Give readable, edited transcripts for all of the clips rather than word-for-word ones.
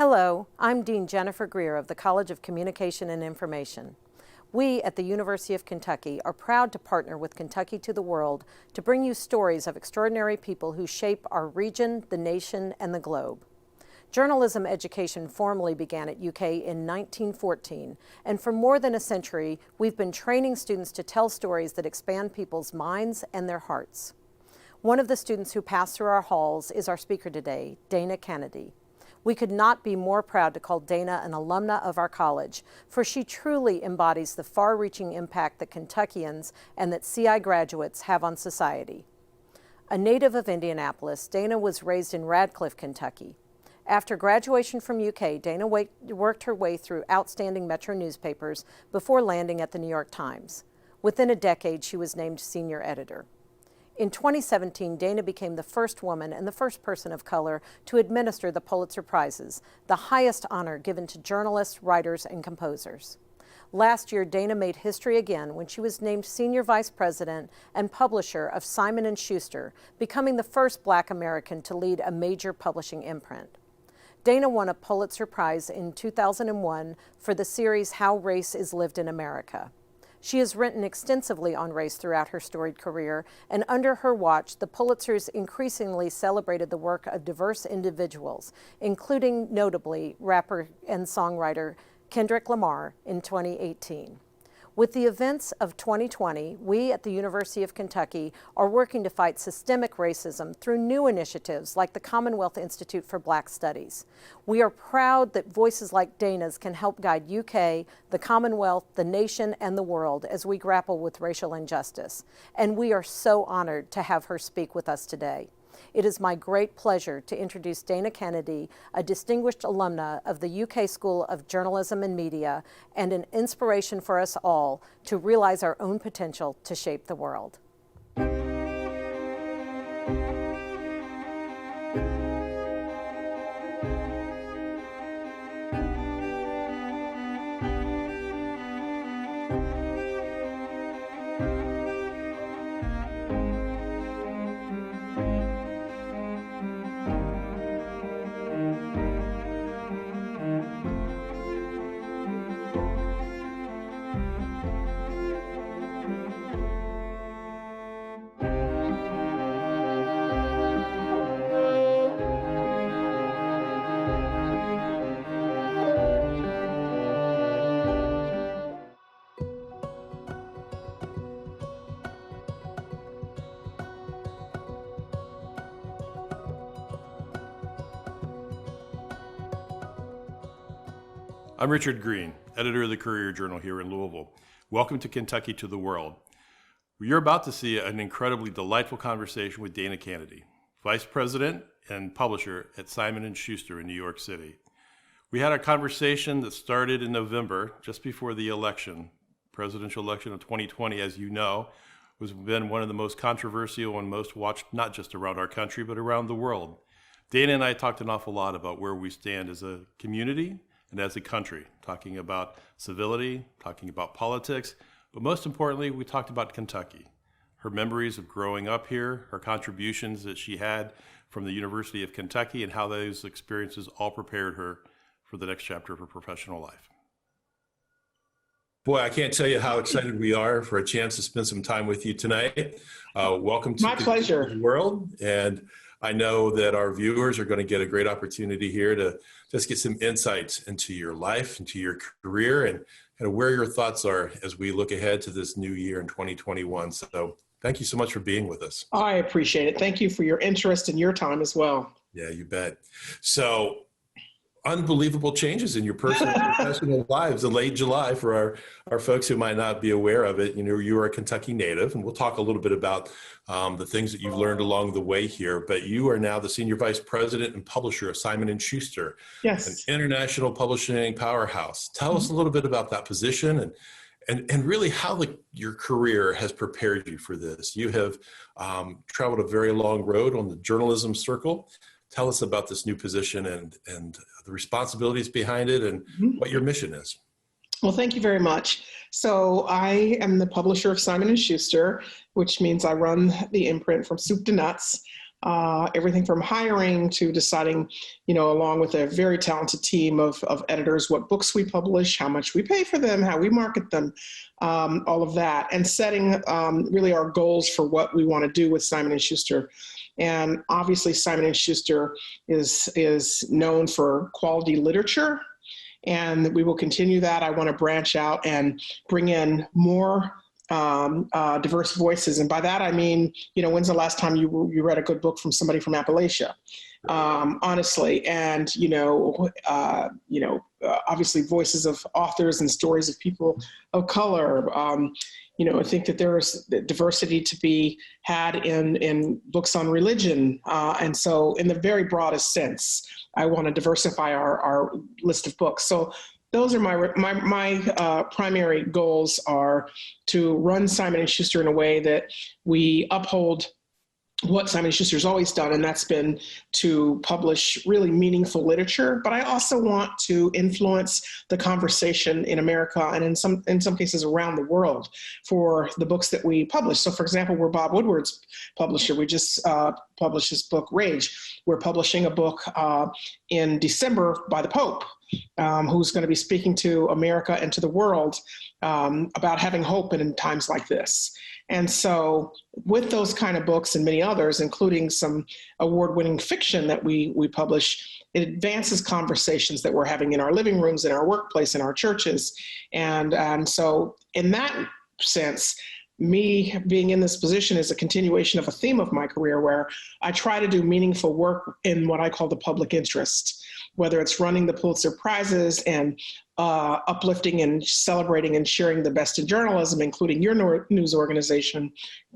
Hello, I'm Dean Jennifer Greer of the College of Communication and Information. We at the University of Kentucky are proud to partner with Kentucky to the World to bring you stories of extraordinary people who shape our region, the nation, and the globe. Journalism education formally began at UK in 1914, and for more than a century, we've been training students to tell stories that expand people's minds and their hearts. One of the students who passed through our halls is our speaker today, Dana Canedy. We could not be more proud to call Dana an alumna of our college, for she truly embodies the far-reaching impact that Kentuckians and that CI graduates have on society. A native of Indianapolis, Dana was raised in Radcliffe, Kentucky. After graduation from UK, Dana worked her way through outstanding Metro newspapers before landing at the New York Times. Within a decade, she was named senior editor. In 2017, Dana became the first woman and the first person of color to administer the Pulitzer Prizes, the highest honor given to journalists, writers, and composers. Last year, Dana made history again when she was named Senior Vice President and publisher of Simon Schuster, becoming the first Black American to lead a major publishing imprint. Dana won a Pulitzer Prize in 2001 for the series How Race is Lived in America. She has written extensively on race throughout her storied career, and under her watch, the Pulitzers increasingly celebrated the work of diverse individuals, including notably rapper and songwriter Kendrick Lamar in 2018. With the events of 2020, we at the University of Kentucky are working to fight systemic racism through new initiatives like the Commonwealth Institute for Black Studies. We are proud that voices like Dana's can help guide UK, the Commonwealth, the nation, and the world as we grapple with racial injustice. And we are so honored to have her speak with us today. It is my great pleasure to introduce Dana Canedy, a distinguished alumna of the UK School of Journalism and Media, and an inspiration for us all to realize our own potential to shape the world. I'm Richard Green, editor of the Courier-Journal here in Louisville. Welcome to Kentucky to the World. You're about to see an incredibly delightful conversation with Dana Canedy, Vice President and publisher at Simon & Schuster in New York City. We had a conversation that started in November, just before the election, presidential election of 2020, as you know, has been one of the most controversial and most watched, not just around our country, but around the world. Dana and I talked an awful lot about where we stand as a community and as a country, talking about civility, talking about politics, but most importantly, we talked about Kentucky, her memories of growing up here, her contributions that she had from the University of Kentucky, and how those experiences all prepared her for the next chapter of her professional life. Boy, I can't tell you how excited we are for a chance to spend some time with you tonight. Welcome to My pleasure. The World. And I know that our viewers are going to get a great opportunity here to just get some insights into your life, into your career, and kind of where your thoughts are as we look ahead to this new year in 2021. So thank you so much for being with us. I appreciate it. Thank you for your interest and your time as well. Yeah, you bet. So unbelievable changes in your personal and professional lives in late July for our folks who might not be aware of it. You know, you are a Kentucky native, and we'll talk a little bit about the things that you've learned along the way here, but you are now the Senior Vice President and Publisher of Simon & Schuster, Yes, an international publishing powerhouse. Tell us a little bit about that position and really how your career has prepared you for this. You have traveled a very long road on the journalism circle. Tell us about this new position and the responsibilities behind it and what your mission is. Well, thank you very much. So I am the publisher of Simon & Schuster, which means I run the imprint from soup to nuts. everything from hiring to deciding, along with a very talented team of editors, what books we publish, how much we pay for them, how we market them, all of that, and setting really our goals for what we want to do with Simon & Schuster. And obviously Simon & Schuster is known for quality literature, and we will continue that. I want to branch out and bring in more diverse voices. And by that, I mean, when's the last time you read a good book from somebody from Appalachia? Honestly, and, obviously voices of authors and stories of people of color. I think that there is diversity to be had in books on religion. And so in the very broadest sense, I want to diversify our list of books. So those are my primary goals, are to run Simon & Schuster in a way that we uphold what Simon & Schuster's always done, and that's been to publish really meaningful literature. But I also want to influence the conversation in America and in some cases around the world for the books that we publish. So, for example, we're Bob Woodward's publisher. We just published his book, Rage. We're publishing a book in December by the Pope, who's going to be speaking to America and to the world about having hope in times like this. And so with those kind of books and many others, including some award-winning fiction that we publish, it advances conversations that we're having in our living rooms, in our workplace, in our churches. And so in that sense, me being in this position is a continuation of a theme of my career, where I try to do meaningful work in what I call the public interest, whether it's running the Pulitzer Prizes and uplifting and celebrating and sharing the best in journalism, including your news organization,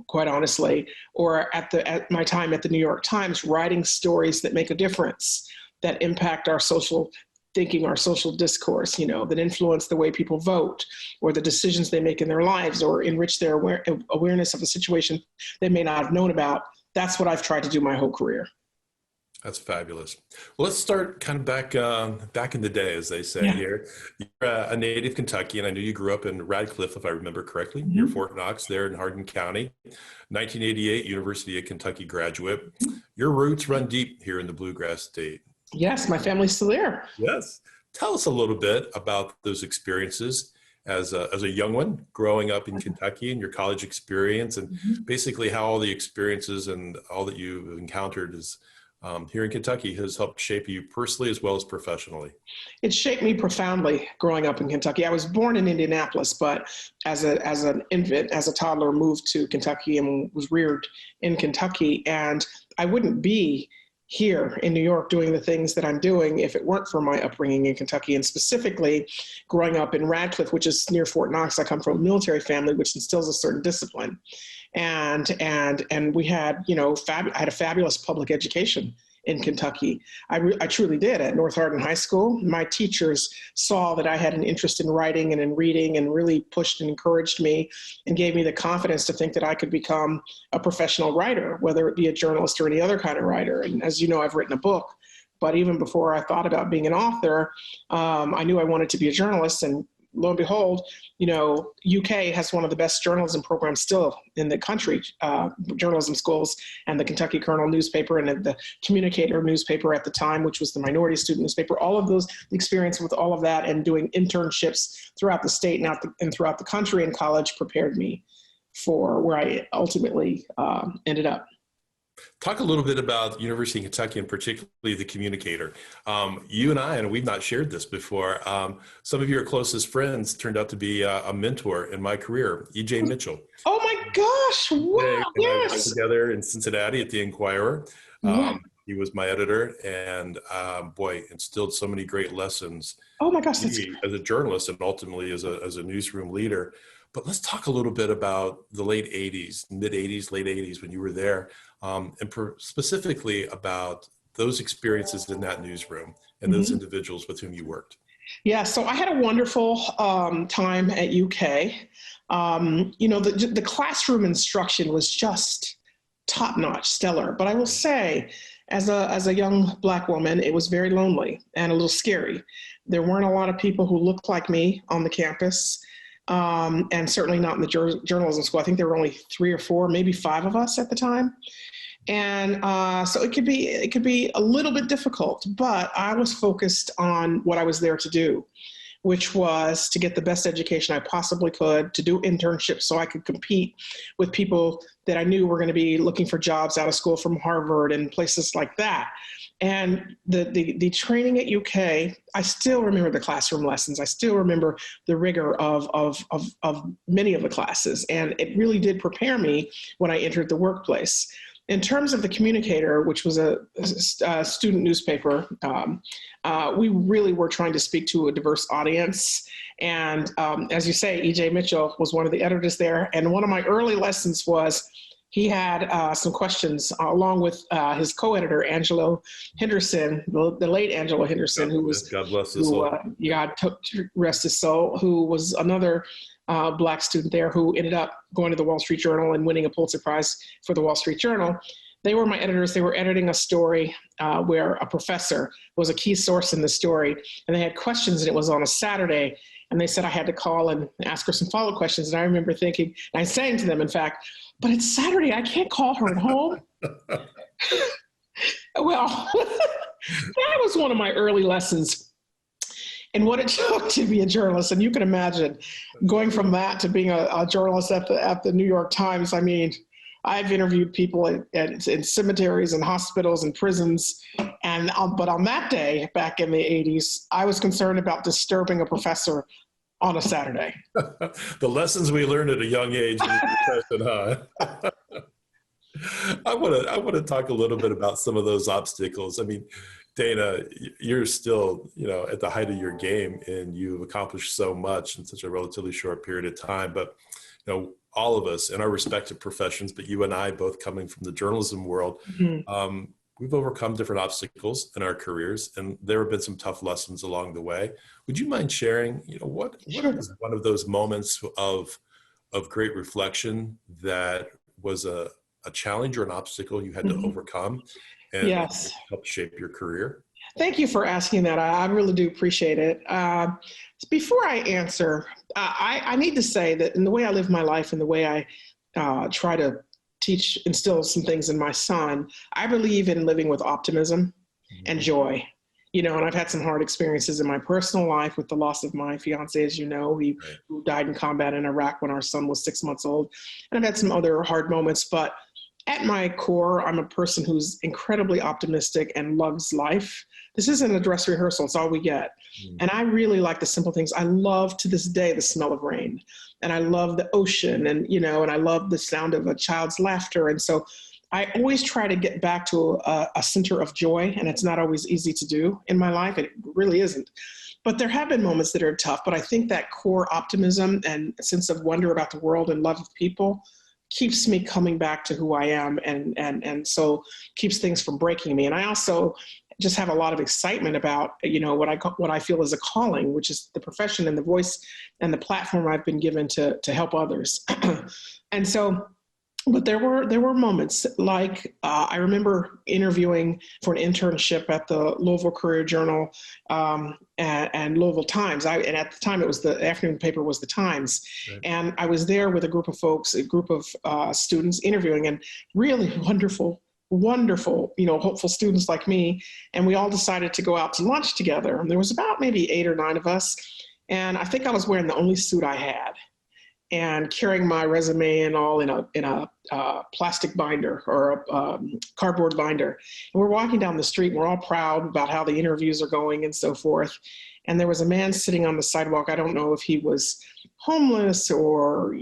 quite honestly, or at my time at the New York Times, writing stories that make a difference, that impact our social thinking, our social discourse, that influence the way people vote or the decisions they make in their lives, or enrich their awareness of a situation they may not have known about. That's what I've tried to do my whole career. That's fabulous. Well, let's start kind of back in the day, as they say here. You're a native Kentuckian. I know you grew up in Radcliffe, if I remember correctly. Mm-hmm. You're Fort Knox there in Hardin County. 1988, University of Kentucky graduate. Your roots run deep here in the Bluegrass State. Yes, my family's still there. Yes. Tell us a little bit about those experiences as a young one growing up in Kentucky, and your college experience, and basically how all the experiences and all that you've encountered is here in Kentucky has helped shape you personally as well as professionally. It shaped me profoundly growing up in Kentucky. I was born in Indianapolis, but as an infant, as a toddler, moved to Kentucky and was reared in Kentucky. And I wouldn't be here in New York doing the things that I'm doing if it weren't for my upbringing in Kentucky, and specifically growing up in Radcliffe, which is near Fort Knox. I come from a military family, which instills a certain discipline. And we had, I had a fabulous public education in Kentucky. I truly did. At North Hardin High School, my teachers saw that I had an interest in writing and in reading, and really pushed and encouraged me and gave me the confidence to think that I could become a professional writer, whether it be a journalist or any other kind of writer. And as you know, I've written a book, but even before I thought about being an author, I knew I wanted to be a journalist. And lo and behold, UK has one of the best journalism programs still in the country, journalism schools, and the Kentucky Journal newspaper, and the Communicator newspaper at the time, which was the minority student newspaper. All of those, the experience with all of that and doing internships throughout the state and throughout the country in college prepared me for where I ultimately ended up. Talk a little bit about University of Kentucky, and particularly the Communicator. You and I, and we've not shared this before, some of your closest friends turned out to be a mentor in my career, E.J. Mitchell. Oh my gosh, wow, yes. I worked together in Cincinnati at the Inquirer. He was my editor, and instilled so many great lessons. Oh my gosh, as a journalist and ultimately as a newsroom leader. But let's talk a little bit about the late 80s, mid 80s, late 80s when you were there, and specifically about those experiences in that newsroom and those individuals with whom you worked. Yeah, so I had a wonderful time at UK. The classroom instruction was just top-notch, stellar. But I will say, as a young Black woman, it was very lonely and a little scary. There weren't a lot of people who looked like me on the campus. And certainly not in the journalism school. I think there were only 3 or 4, maybe 5 of us at the time. And so it could be a little bit difficult, but I was focused on what I was there to do, which was to get the best education I possibly could, to do internships so I could compete with people that I knew were going to be looking for jobs out of school from Harvard and places like that. And the training at UK, I still remember the classroom lessons. I still remember the rigor of many of the classes. And it really did prepare me when I entered the workplace. In terms of the Communicator, which was a student newspaper, we really were trying to speak to a diverse audience. And as you say, E.J. Mitchell was one of the editors there. And one of my early lessons was he had some questions along with his co-editor, Angelo Henderson, the late Angelo Henderson, who was, God bless his soul. God rest his soul, who was another Black student there who ended up going to the Wall Street Journal and winning a Pulitzer Prize for the Wall Street Journal. They were my editors. They were editing a story where a professor was a key source in the story, and they had questions, and it was on a Saturday, and they said I had to call and ask her some follow-up questions. And I remember thinking, and I sang to them, in fact, but it's Saturday, I can't call her at home. Well, that was one of my early lessons and what it took to be a journalist. And you can imagine going from that to being a journalist at the New York Times. I mean, I've interviewed people in cemeteries and hospitals and prisons. And but on that day, back in the 80s, I was concerned about disturbing a professor on a Saturday. The lessons we learned at a young age in the profession, huh? I want to talk a little bit about some of those obstacles. I mean, Dana, you're still, at the height of your game, and you've accomplished so much in such a relatively short period of time. But, all of us in our respective professions, but you and I both coming from the journalism world, we've overcome different obstacles in our careers, and there have been some tough lessons along the way. Would you mind sharing, what is one of those moments of great reflection that was a challenge or an obstacle you had to overcome and help shape your career? Thank you for asking that. I really do appreciate it. Before I answer, I need to say that in the way I live my life and the way I try to instill some things in my son, I believe in living with optimism and joy. And I've had some hard experiences in my personal life with the loss of my fiance, as you know, who died in combat in Iraq when our son was 6 months old. And I've had some other hard moments, but at my core, I'm a person who's incredibly optimistic and loves life. This isn't a dress rehearsal, it's all we get. And I really like the simple things. I love to this day the smell of rain, and I love the ocean, and and I love the sound of a child's laughter. And so I always try to get back to a center of joy, and it's not always easy to do in my life. It really isn't. But there have been moments that are tough, but I think that core optimism and sense of wonder about the world and love of people keeps me coming back to who I am, and so keeps things from breaking me. And I also just have a lot of excitement about, what I feel is a calling, which is the profession and the voice and the platform I've been given to help others. And so, but there were moments like I remember interviewing for an internship at the Louisville Courier-Journal and Louisville Times. And at the time, it was the afternoon paper was the Times. Right. And I was there with a group of folks, a group of students interviewing, and really wonderful, hopeful students like me. And we all decided to go out to lunch together. And there was about maybe 8 or 9 of us. And I think I was wearing the only suit I had, and carrying my resume and all in a plastic binder or a cardboard binder. And we're walking down the street, and we're all proud about how the interviews are going and so forth. And there was a man sitting on the sidewalk. I don't know if he was homeless or,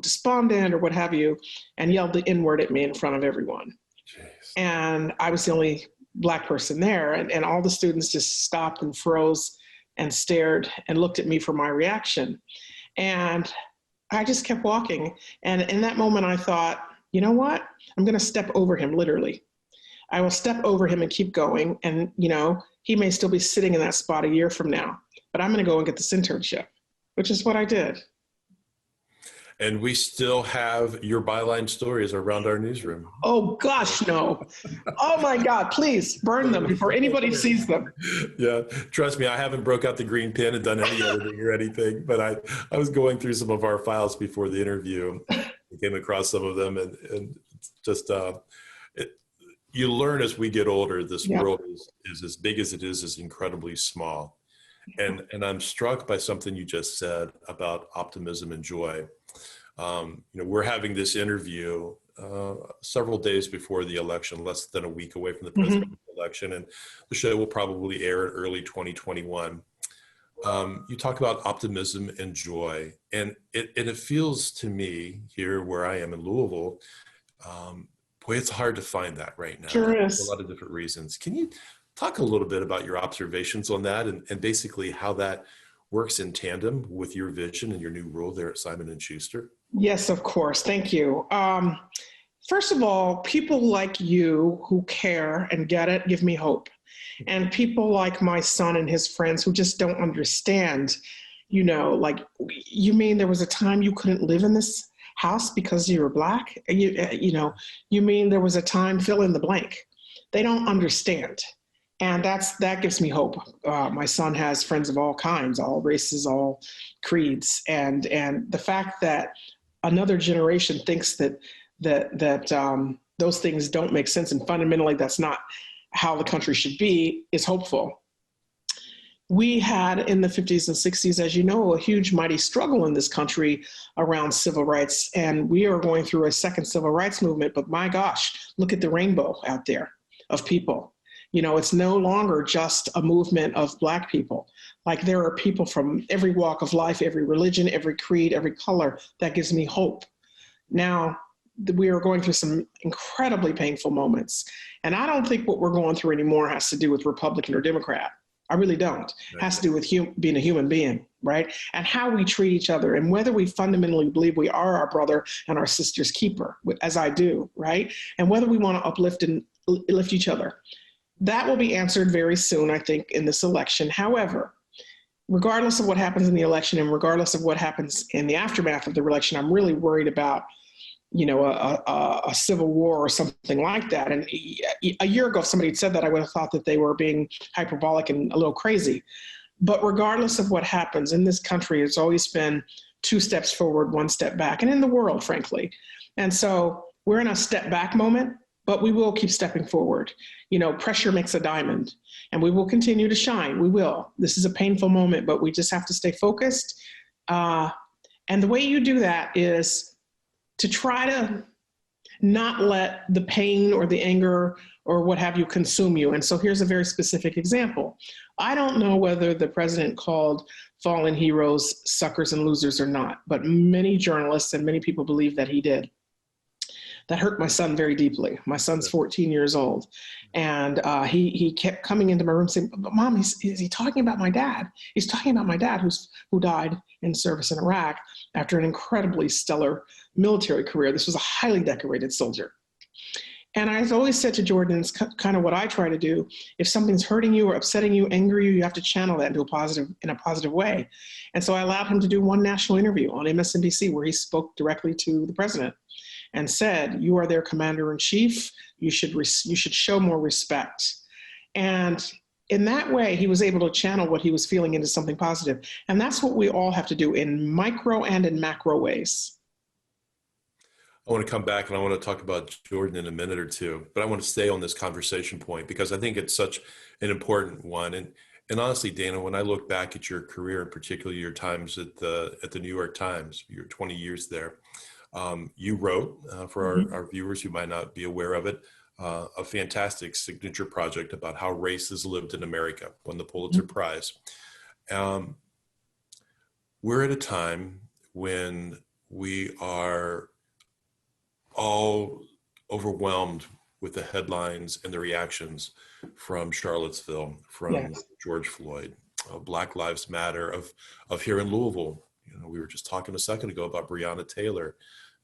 despondent or what have you, and yelled the N-word at me in front of everyone. Jeez. And I was the only Black person there. And all the students just stopped and froze and stared and looked at me for my reaction. And I just kept walking. And in that moment, I thought, you know what? I'm going to step over him, literally. I will step over him and keep going. And, he may still be sitting in that spot a year from now, but I'm going to go and get this internship, which is what I did. And we still have your byline stories around our newsroom. Oh, gosh, no. Oh, my God, please burn them before anybody sees them. Yeah, trust me, I haven't broke out the green pen and done any editing or anything, but I was going through some of our files before the interview. I came across some of them, and just you learn as we get older, this Yeah. world is as big as it is incredibly small. And I'm struck by something you just said about optimism and joy. We're having this interview several days before the election, less than a week away from the presidential election, and the show will probably air in early 2021. You talk about optimism and joy, and it feels to me here where I am in Louisville, boy, it's hard to find that right now. Sure is. For a lot of different reasons. Can you talk a little bit about your observations on that and basically how that works in tandem with your vision and your new role there at Simon & Schuster? Yes, of course. Thank you. First of all, people like you who care and get it give me hope. And people like my son and his friends who just don't understand, like, you mean there was a time you couldn't live in this house because you were Black? You mean there was a time, fill in the blank. They don't understand. And that gives me hope. My son has friends of all kinds, all races, all creeds. And the fact that another generation thinks that those things don't make sense and fundamentally that's not how the country should be is hopeful. We had in the 50s and 60s, as you know, a huge, mighty struggle in this country around civil rights. And we are going through a second civil rights movement, but my gosh, look at the rainbow out there of people. It's no longer just a movement of Black people. Like, there are people from every walk of life, every religion, every creed, every color. That gives me hope. Now, we are going through some incredibly painful moments. And I don't think what we're going through anymore has to do with Republican or Democrat. I really don't. It has to do with being a human being, right? And how we treat each other and whether we fundamentally believe we are our brother and our sister's keeper, as I do, right? And whether we want to uplift and lift each other. That will be answered very soon, I think, in this election. However, regardless of what happens in the election and regardless of what happens in the aftermath of the election, I'm really worried about, a civil war or something like that. And a year ago, if somebody had said that, I would have thought that they were being hyperbolic and a little crazy. But regardless of what happens in this country, it's always been 2 steps forward, 1 step back, and in the world, frankly. And so we're in a step back moment, but we will keep stepping forward. Pressure makes a diamond, and we will continue to shine. We will. This is a painful moment, but we just have to stay focused. And the way you do that is to try to not let the pain or the anger or what have you consume you. And so here's a very specific example. I don't know whether the president called fallen heroes suckers and losers or not, but many journalists and many people believe that he did. That hurt my son very deeply. My son's 14 years old. And he kept coming into my room saying, "But Mom, is he talking about my dad? He's talking about my dad who died in service in Iraq after an incredibly stellar military career. This was a highly decorated soldier." And I've always said to Jordan, it's kind of what I try to do. If something's hurting you or upsetting you, angering you, you have to channel that in a positive way. And so I allowed him to do one national interview on MSNBC where he spoke directly to the president and said, "You are their commander in chief. You should show more respect." And in that way, he was able to channel what he was feeling into something positive. And that's what we all have to do in micro and in macro ways. I want to come back and I want to talk about Jordan in a minute or two, but I want to stay on this conversation point because I think it's such an important one. And honestly, Dana, when I look back at your career, particularly your times at the New York Times, your 20 years there, you wrote, for our viewers who might not be aware of it, a fantastic signature project about how race is lived in America, won the Pulitzer Prize. We're at a time when we are all overwhelmed with the headlines and the reactions from Charlottesville, from George Floyd, Black Lives Matter, of here in Louisville. We were just talking a second ago about Breonna Taylor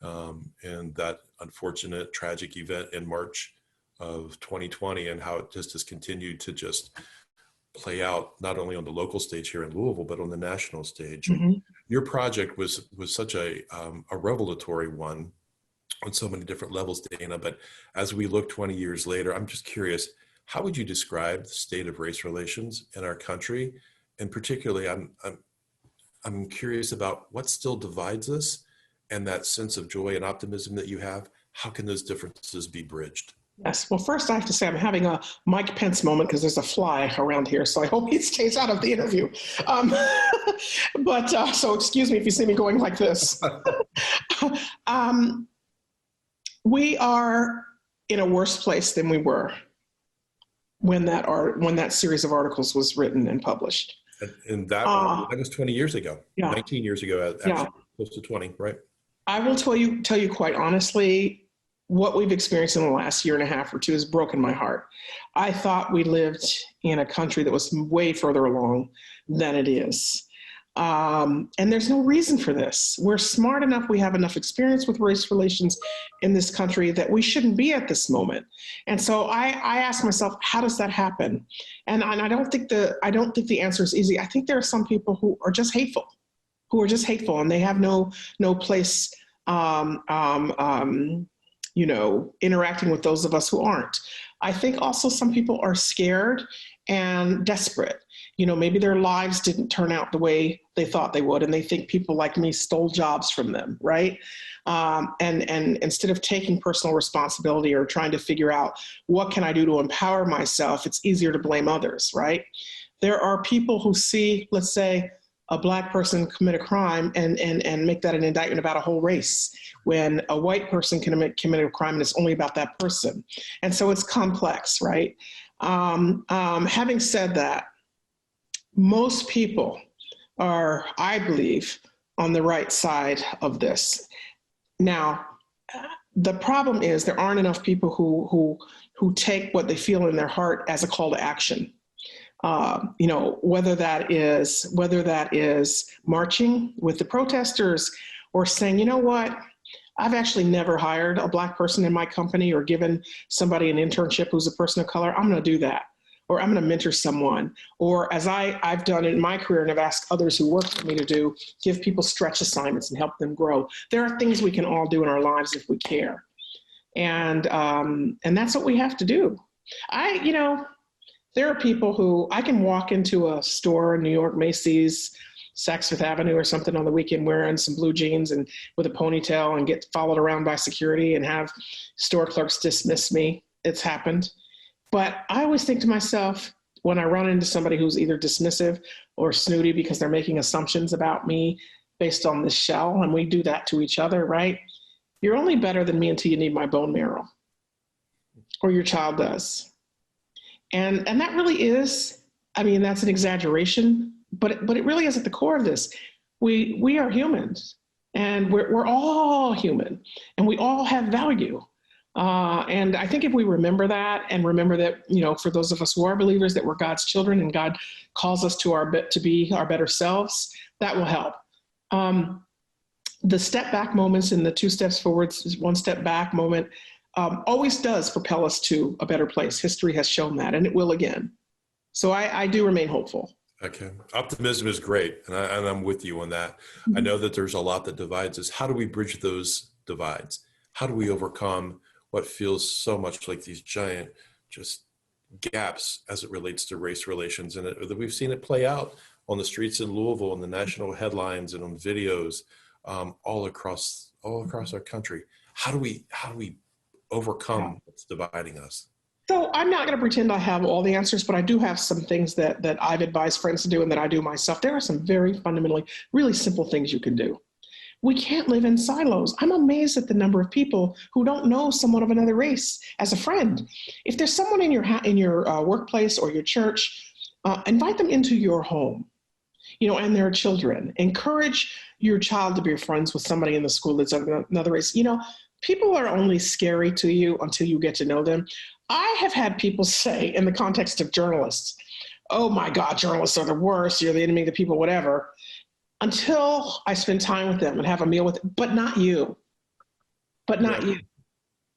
and that unfortunate tragic event in March of 2020 and how it just has continued to just play out not only on the local stage here in Louisville, but on the national stage. Your project was such a revelatory one on so many different levels, Dana. But as we look 20 years later, I'm just curious, how would you describe the state of race relations in our country? And particularly, I'm curious about what still divides us and that sense of joy and optimism that you have. How can those differences be bridged? Yes. Well, first I have to say I'm having a Mike Pence moment because there's a fly around here, so I hope he stays out of the interview. Um, so excuse me if you see me going like this. We are in a worse place than we were when that series of articles was written and published. And that was 20 years ago, yeah. 19 years ago, actually, yeah. close to 20, right? I will tell you quite honestly, what we've experienced in the last year and a half or two has broken my heart. I thought we lived in a country that was way further along than it is. And there's no reason for this. We're smart enough, we have enough experience with race relations in this country that we shouldn't be at this moment. And so I ask myself, how does that happen? And I don't think the answer is easy. I think there are some people who are just hateful, and they have no place interacting with those of us who aren't. I think also some people are scared and desperate. Maybe their lives didn't turn out the way they thought they would, and they think people like me stole jobs from them, right? And instead of taking personal responsibility or trying to figure out what can I do to empower myself, it's easier to blame others, right? There are people who see, let's say, a Black person commit a crime and make that an indictment about a whole race, when a white person can commit a crime and it's only about that person. And so it's complex, right? Having said that, most people are, I believe, on the right side of this. Now, the problem is there aren't enough people who take what they feel in their heart as a call to action. Whether that is marching with the protesters or saying, you know what, I've actually never hired a Black person in my company or given somebody an internship who's a person of color. I'm going to do that. Or I'm going to mentor someone. Or as I've done in my career and I've asked others who work for me to do, give people stretch assignments and help them grow. There are things we can all do in our lives if we care. And that's what we have to do. There are people who, I can walk into a store in New York, Macy's, Saks Fifth Avenue or something on the weekend wearing some blue jeans and with a ponytail and get followed around by security and have store clerks dismiss me. It's happened. But I always think to myself, when I run into somebody who's either dismissive or snooty because they're making assumptions about me based on this shell, and we do that to each other, right? You're only better than me until you need my bone marrow, or your child does. And that really is, that's an exaggeration, but it really is at the core of this. We are humans, and we're all human, and we all have value. And I think if we remember that, and remember that, for those of us who are believers, that we're God's children and God calls us to be our better selves, that will help. The step back moments and the 2 steps forward, 1 step back moment always does propel us to a better place. History has shown that, and it will again. So I do remain hopeful. Okay. Optimism is great. And I'm with you on that. Mm-hmm. I know that there's a lot that divides us. How do we bridge those divides? How do we overcome what feels so much like these giant just gaps as it relates to race relations? And we've seen it play out on the streets in Louisville, in the national headlines and on videos all across our country. How do we overcome what's dividing us? So I'm not going to pretend I have all the answers, but I do have some things that I've advised friends to do and that I do myself. There are some very fundamentally, really simple things you can do. We can't live in silos. I'm amazed at the number of people who don't know someone of another race as a friend. If there's someone in your workplace or your church, invite them into your home, and their children. Encourage your child to be friends with somebody in the school that's of another race. People are only scary to you until you get to know them. I have had people say, in the context of journalists, oh my God, journalists are the worst, you're the enemy of the people, whatever, until I spend time with them and have a meal with them, but not you,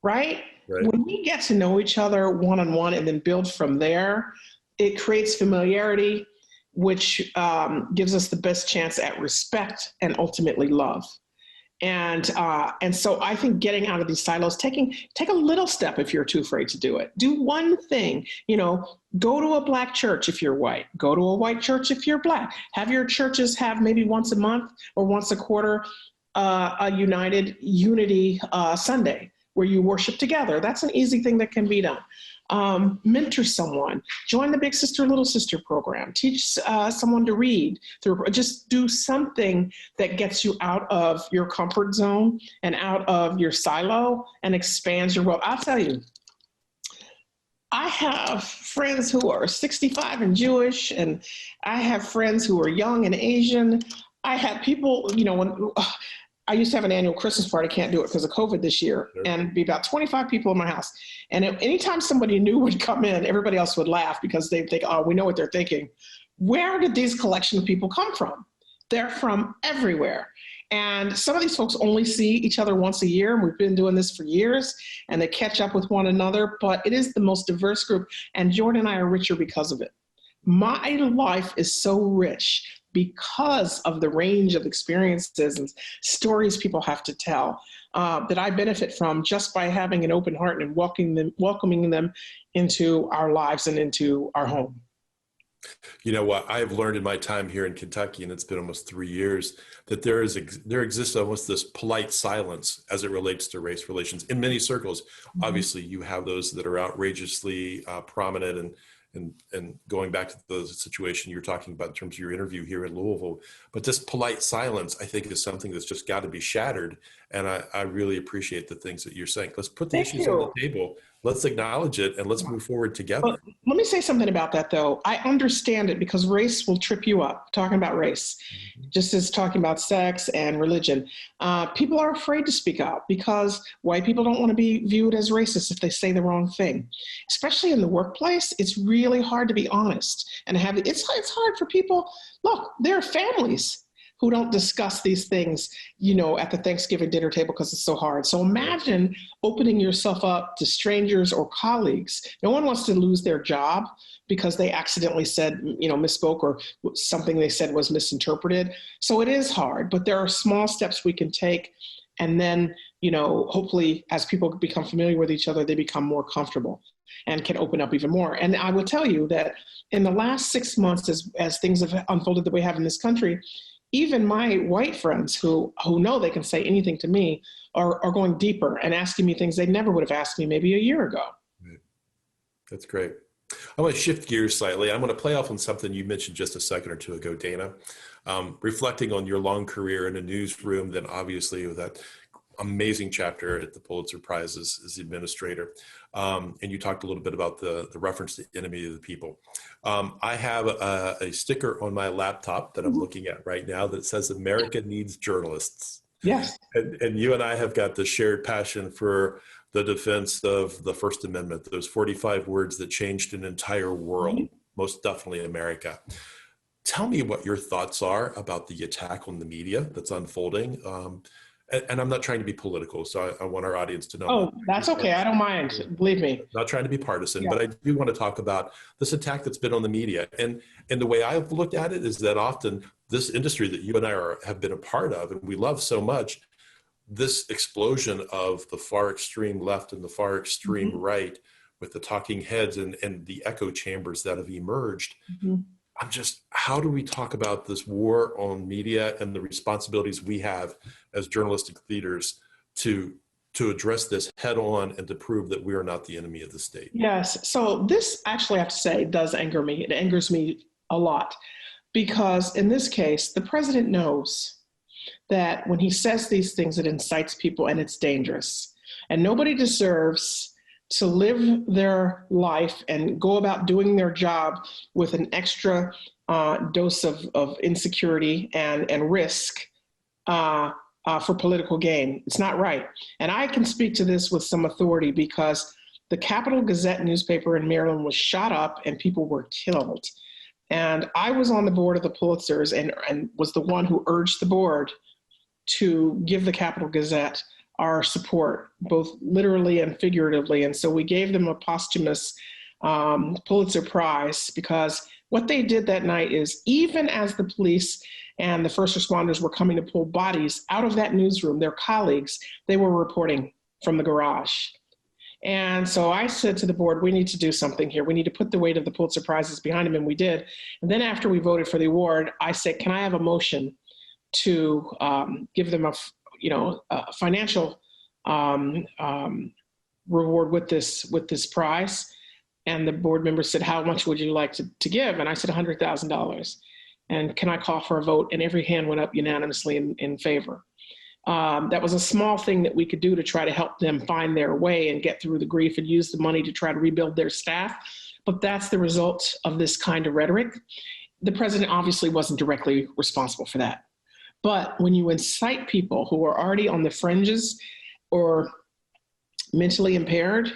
right? When we get to know each other one-on-one and then build from there, it creates familiarity, which gives us the best chance at respect and ultimately love. And so I think getting out of these silos, take a little step if you're too afraid to do it. Do one thing, go to a Black church if you're white, go to a white church if you're Black. Have your churches have maybe once a month or once a quarter a unity Sunday where you worship together. That's an easy thing that can be done. Mentor someone, join the Big Sister, Little Sister program, teach someone to read, just do something that gets you out of your comfort zone and out of your silo and expands your world. I'll tell you, I have friends who are 65 and Jewish, and I have friends who are young and Asian. I have people, when I used to have an annual Christmas party, can't do it because of COVID this year, and it'd be about 25 people in my house. And anytime somebody new would come in, everybody else would laugh because they'd think, oh, we know what they're thinking. Where did these collection of people come from? They're from everywhere. And some of these folks only see each other once a year, and we've been doing this for years, and they catch up with one another, but it is the most diverse group, and Jordan and I are richer because of it. My life is so rich because of the range of experiences and stories people have to tell that I benefit from just by having an open heart and welcoming them into our lives and into our home. You know what I've learned in my time here in Kentucky, and it's been almost 3 years, that there exists almost this polite silence as it relates to race relations in many circles. Mm-hmm. Obviously, you have those that are outrageously prominent and going back to the situation you're talking about in terms of your interview here in Louisville. But this polite silence, I think, is something that's just got to be shattered. And I really appreciate the things that you're saying. Let's put the issues on the table. Let's acknowledge it, and let's move forward together. Well, let me say something about that, though. I understand it because race will trip you up, talking about race, just as talking about sex and religion. People are afraid to speak out because white people don't want to be viewed as racist if they say the wrong thing. Especially in the workplace, it's really hard to be honest. And it's hard for people. Look, there are families who don't discuss these things, at the Thanksgiving dinner table because it's so hard. So imagine opening yourself up to strangers or colleagues. No one wants to lose their job because they accidentally said, misspoke, or something they said was misinterpreted. So it is hard, but there are small steps we can take. And then, hopefully as people become familiar with each other, they become more comfortable and can open up even more. And I will tell you that in the last 6 months, as things have unfolded that we have in this country, even my white friends who know they can say anything to me are going deeper and asking me things they never would have asked me maybe a year ago. Right. That's great. I want to shift gears slightly. I'm going to play off on something you mentioned just a second or two ago, Dana, reflecting on your long career in a newsroom, then obviously with that amazing chapter at the Pulitzer Prizes as the administrator. And you talked a little bit about the reference to enemy of the people. I have a sticker on my laptop that I'm looking at right now that says America needs journalists. Yes. And you and I have got the shared passion for the defense of the First Amendment, those 45 words that changed an entire world, most definitely America. Tell me what your thoughts are about the attack on the media that's unfolding. And I'm not trying to be political, so I want our audience to know. Oh, that's okay. I don't mind. Believe me. Not trying to be partisan, but I do want to talk about this attack that's been on the media. And the way I've looked at it is that often this industry that you and I have been a part of, and we love so much, this explosion of the far extreme left and the far extreme right with the talking heads and the echo chambers that have emerged. How do we talk about this war on media and the responsibilities we have as journalistic leaders to address this head on and to prove that we are not the enemy of the state? Yes. So this actually, I have to say, does anger me. It angers me a lot because in this case, the president knows that when he says these things, it incites people and it's dangerous. And nobody deserves to live their life and go about doing their job with an extra dose of insecurity and risk for political gain. It's not right. And I can speak to this with some authority because the Capital Gazette newspaper in Maryland was shot up and people were killed. And I was on the board of the Pulitzers and was the one who urged the board to give the Capital Gazette our support, both literally and figuratively. And so we gave them a posthumous Pulitzer Prize because what they did that night is, even as the police and the first responders were coming to pull bodies out of that newsroom, their colleagues, they were reporting from the garage. And so I said to the board, we need to do something here. We need to put the weight of the Pulitzer Prizes behind them, and we did. And then after we voted for the award, I said, can I have a motion to give them a financial reward with this prize. And the board member said, how much would you like to give? And I said, $100,000. And can I call for a vote? And every hand went up unanimously in favor. That was a small thing that we could do to try to help them find their way and get through the grief and use the money to try to rebuild their staff. But that's the result of this kind of rhetoric. The president obviously wasn't directly responsible for that. But when you incite people who are already on the fringes or mentally impaired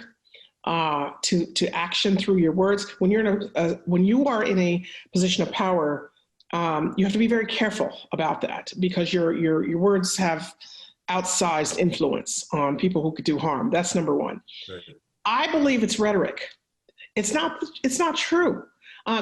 to action through your words, when you are in a position of power, you have to be very careful about that, because your words have outsized influence on people who could do harm. That's number one. Right. I believe it's rhetoric. It's not true.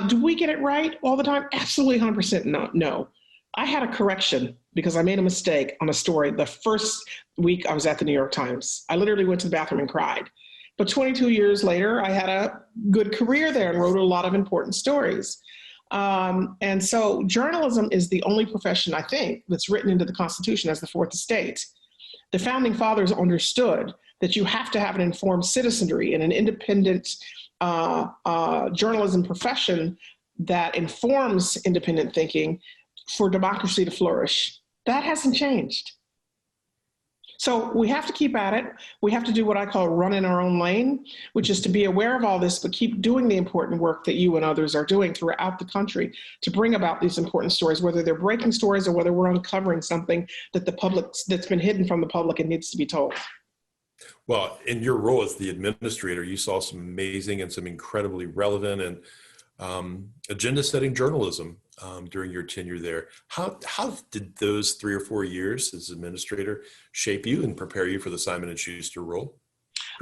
Do we get it right all the time? Absolutely 100% no. I had a correction because I made a mistake on a story the first week I was at the New York Times. I literally went to the bathroom and cried. But 22 years later, I had a good career there and wrote a lot of important stories. And so journalism is the only profession, I think, that's written into the Constitution as the fourth estate. The founding fathers understood that you have to have an informed citizenry and an independent journalism profession that informs independent thinking for democracy to flourish. That hasn't changed. So we have to keep at it. We have to do what I call run in our own lane, which is to be aware of all this, but keep doing the important work that you and others are doing throughout the country to bring about these important stories, whether they're breaking stories or whether we're uncovering something that that's been hidden from the public and needs to be told. Well, in your role as the administrator, you saw some amazing and some incredibly relevant and agenda-setting journalism during your tenure there. How did those 3 or 4 years as administrator shape you and prepare you for the Simon & Schuster role,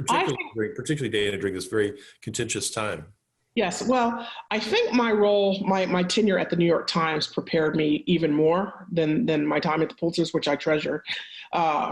particularly Dana, during this very contentious time? Yes, well, I think my role, my tenure at the New York Times prepared me even more than my time at the Pulitzers, which I treasure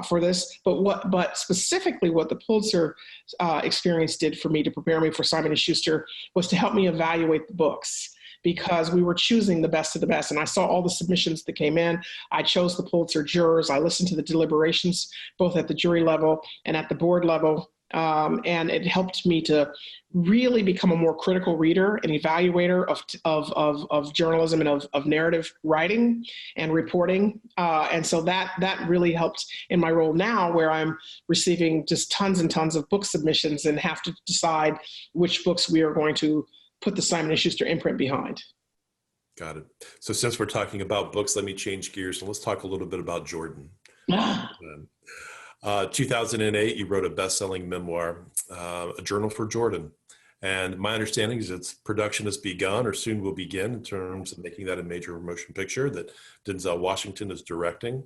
for this. But specifically what the Pulitzer experience did for me to prepare me for Simon & Schuster was to help me evaluate the books, because we were choosing the best of the best. And I saw all the submissions that came in. I chose the Pulitzer jurors. I listened to the deliberations, both at the jury level and at the board level. And it helped me to really become a more critical reader and evaluator of journalism and of narrative writing and reporting. And so that really helped in my role now, where I'm receiving just tons and tons of book submissions and have to decide which books we are going to put the Simon & Schuster imprint behind. Got it. So since we're talking about books, let me change gears and let's talk a little bit about Jordan. 2008, you wrote a best-selling memoir, A Journal for Jordan. And my understanding is its production has begun or soon will begin in terms of making that a major motion picture that Denzel Washington is directing.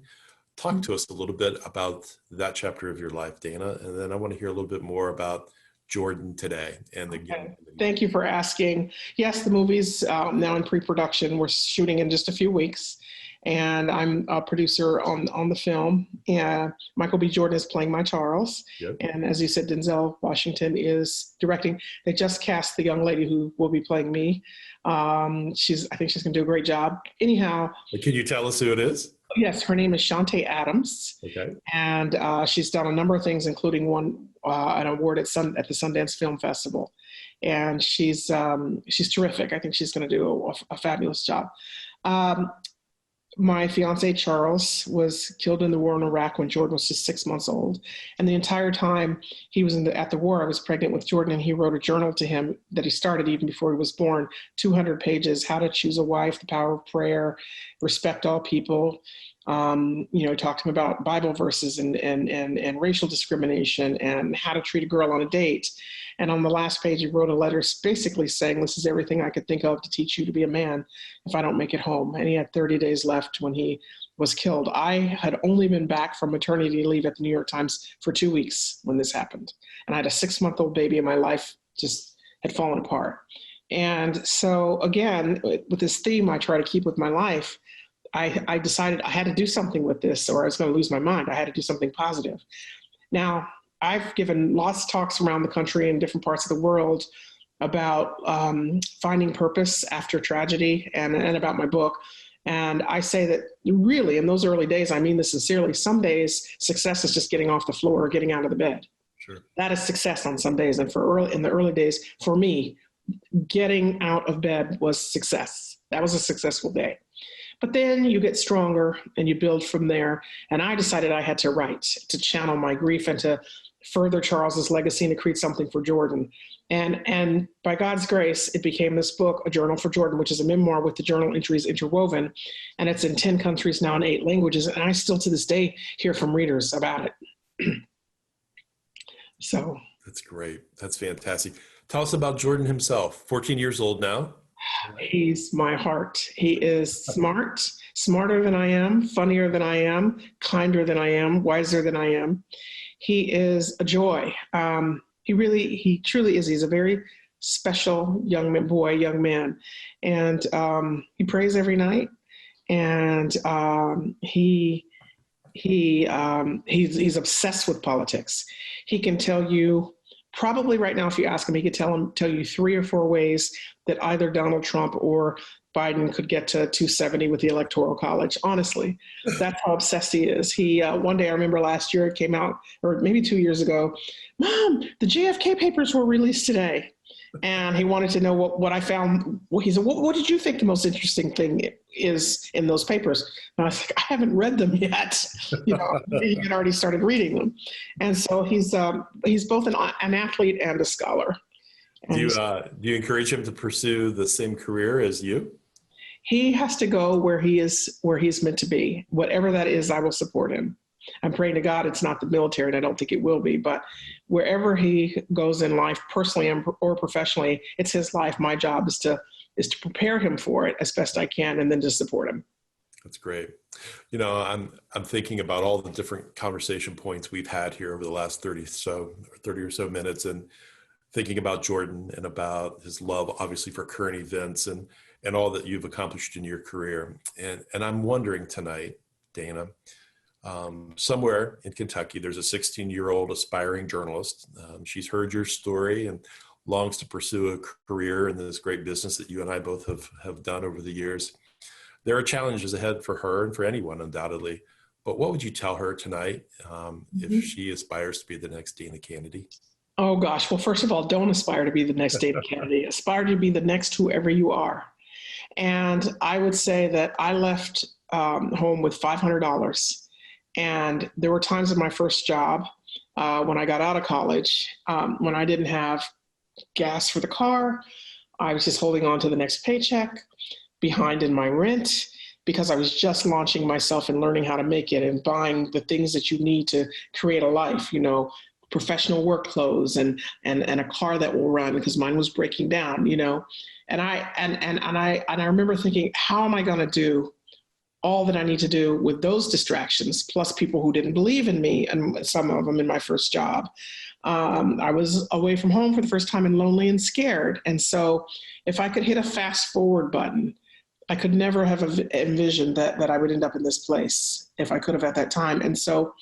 Talk to us a little bit about that chapter of your life, Dana, and then I want to hear a little bit more about Jordan today. And again, Thank you for asking. Yes, the movie's now in pre-production. We're shooting in just a few weeks. And I'm a producer on the film. And Michael B. Jordan is playing my Charles. Yep. And as you said, Denzel Washington is directing. They just cast the young lady who will be playing me. I think she's going to do a great job. Anyhow. Can you tell us who it is? Yes, her name is Shantae Adams. Okay. And she's done a number of things, including won an award at the Sundance Film Festival. And she's terrific. I think she's going to do a fabulous job. My fiance, Charles, was killed in the war in Iraq when Jordan was just 6 months old. And the entire time he was at the war, I was pregnant with Jordan, and he wrote a journal to him that he started even before he was born, 200 pages, how to choose a wife, the power of prayer, respect all people. Talk to him about Bible verses and racial discrimination and how to treat a girl on a date. And on the last page, he wrote a letter basically saying, this is everything I could think of to teach you to be a man if I don't make it home. And he had 30 days left when he was killed. I had only been back from maternity leave at the New York Times for 2 weeks when this happened. And I had a 6-month-old baby and my life just had fallen apart. And so again, with this theme I try to keep with my life, I decided I had to do something with this or I was going to lose my mind. I had to do something positive. Now, I've given lots of talks around the country in different parts of the world about finding purpose after tragedy and about my book. And I say that really in those early days, I mean this sincerely, some days success is just getting off the floor or getting out of the bed. Sure. That is success on some days. And in the early days, for me, getting out of bed was success. That was a successful day. But then you get stronger and you build from there. And I decided I had to write, to channel my grief and to further Charles's legacy and to create something for Jordan. And by God's grace, it became this book, A Journal for Jordan, which is a memoir with the journal entries interwoven. And it's in 10 countries now in 8 languages. And I still to this day hear from readers about it. So that's great. That's fantastic. Tell us about Jordan himself, 14 years old now. He's my heart. He is smart, smarter than I am, funnier than I am, kinder than I am, wiser than I am. He is a joy. He truly is. He's a very special young man. And he prays every night. And he's obsessed with politics. He can tell you, probably right now, if you ask him, he could tell you 3 or 4 ways that either Donald Trump or Biden could get to 270 with the Electoral College. Honestly, that's how obsessed he is. He one day, I remember last year, it came out, or maybe 2 years ago, Mom, the JFK papers were released today. And he wanted to know what I found. He said, what did you think the most interesting thing is in those papers? And I was like, I haven't read them yet. He had already started reading them. And so he's both an athlete and a scholar. And do you encourage him to pursue the same career as you? He has to go where he's meant to be. Whatever that is, I will support him. I'm praying to God it's not the military, and I don't think it will be, but wherever he goes in life, personally or professionally, it's his life. My job is to prepare him for it as best I can, and then to support him. That's great. I'm thinking about all the different conversation points we've had here over the last 30 or so minutes, and thinking about Jordan and about his love, obviously, for current events and all that you've accomplished in your career. And I'm wondering tonight, Dana, somewhere in Kentucky, there's a 16-year-old aspiring journalist. She's heard your story and longs to pursue a career in this great business that you and I both have done over the years. There are challenges ahead for her and for anyone, undoubtedly. But what would you tell her tonight if she aspires to be the next Dana Canedy? Oh, gosh. Well, first of all, don't aspire to be the next Dana Canedy. Aspire to be the next whoever you are. And I would say that I left home with $500. And there were times in my first job when I got out of college, when I didn't have gas for the car. I was just holding on to the next paycheck, behind in my rent, because I was just launching myself and learning how to make it and buying the things that you need to create a life, professional work clothes and a car that will run, because mine was breaking down, And I remember thinking, how am I going to do all that I need to do with those distractions, plus people who didn't believe in me, and some of them in my first job. I was away from home for the first time and lonely and scared. And so if I could hit a fast forward button, I could never have envisioned that I would end up in this place if I could have at that time. And so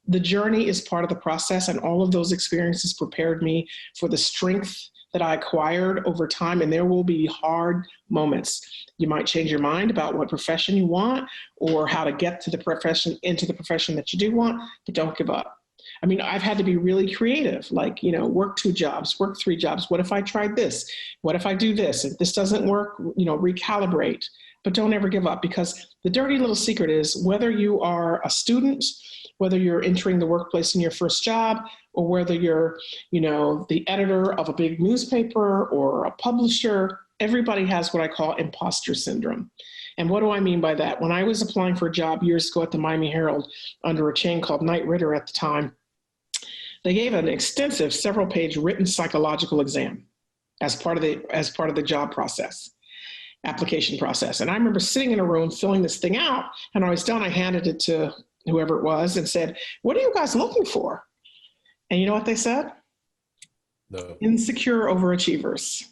the journey is part of the process, and all of those experiences prepared me for the strength that I acquired over time. And there will be hard moments. You might change your mind about what profession you want or how to get to into the profession that you do want, but don't give up. I mean, I've had to be really creative, like, work 2 jobs, work 3 jobs. What if I tried this? What if I do this? If this doesn't work, recalibrate, but don't ever give up, because the dirty little secret is whether you are a student, whether you're entering the workplace in your first job, or whether you're, the editor of a big newspaper or a publisher, everybody has what I call imposter syndrome. And what do I mean by that? When I was applying for a job years ago at the Miami Herald under a chain called Knight Ridder at the time, they gave an extensive several-page written psychological exam as part of the job process, application process. And I remember sitting in a room filling this thing out, and when I was done, I handed it to whoever it was and said, "What are you guys looking for?" And you know what they said? No. Insecure overachievers.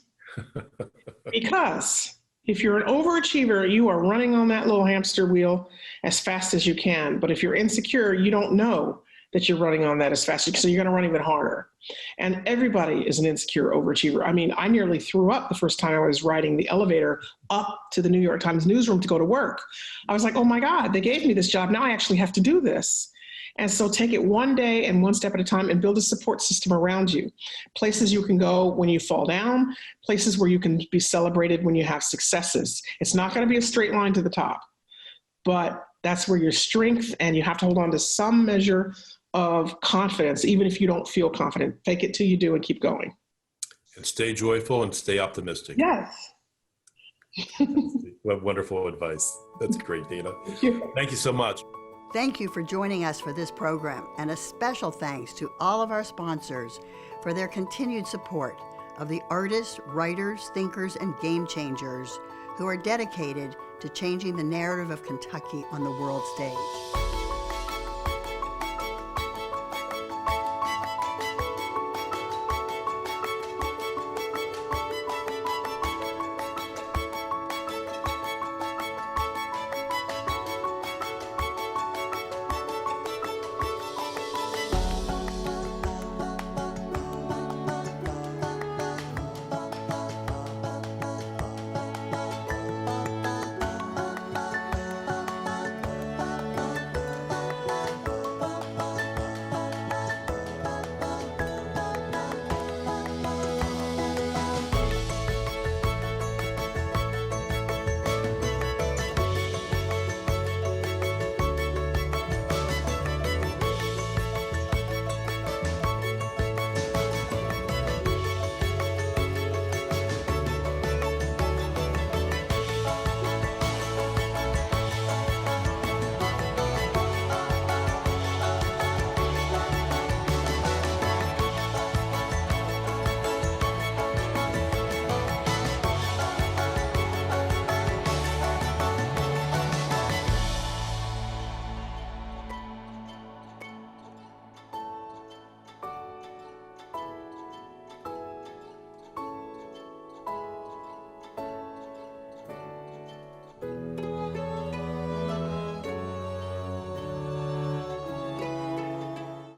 Because if you're an overachiever, you are running on that little hamster wheel as fast as you can. But if you're insecure, you don't know that you're running on that as fast. So you're going to run even harder. And everybody is an insecure overachiever. I mean, I nearly threw up the first time I was riding the elevator up to the New York Times newsroom to go to work. I was like, oh my God, they gave me this job. Now I actually have to do this. And so take it one day and one step at a time and build a support system around you. Places you can go when you fall down, places where you can be celebrated when you have successes. It's not going to be a straight line to the top, but that's where your strength, and you have to hold on to some measure of confidence, even if you don't feel confident. Fake it till you do and keep going. And stay joyful and stay optimistic. Yes. What wonderful advice. That's great, Dana. Thank you so much. Thank you for joining us for this program, and a special thanks to all of our sponsors for their continued support of the artists, writers, thinkers, and game changers who are dedicated to changing the narrative of Kentucky on the world stage.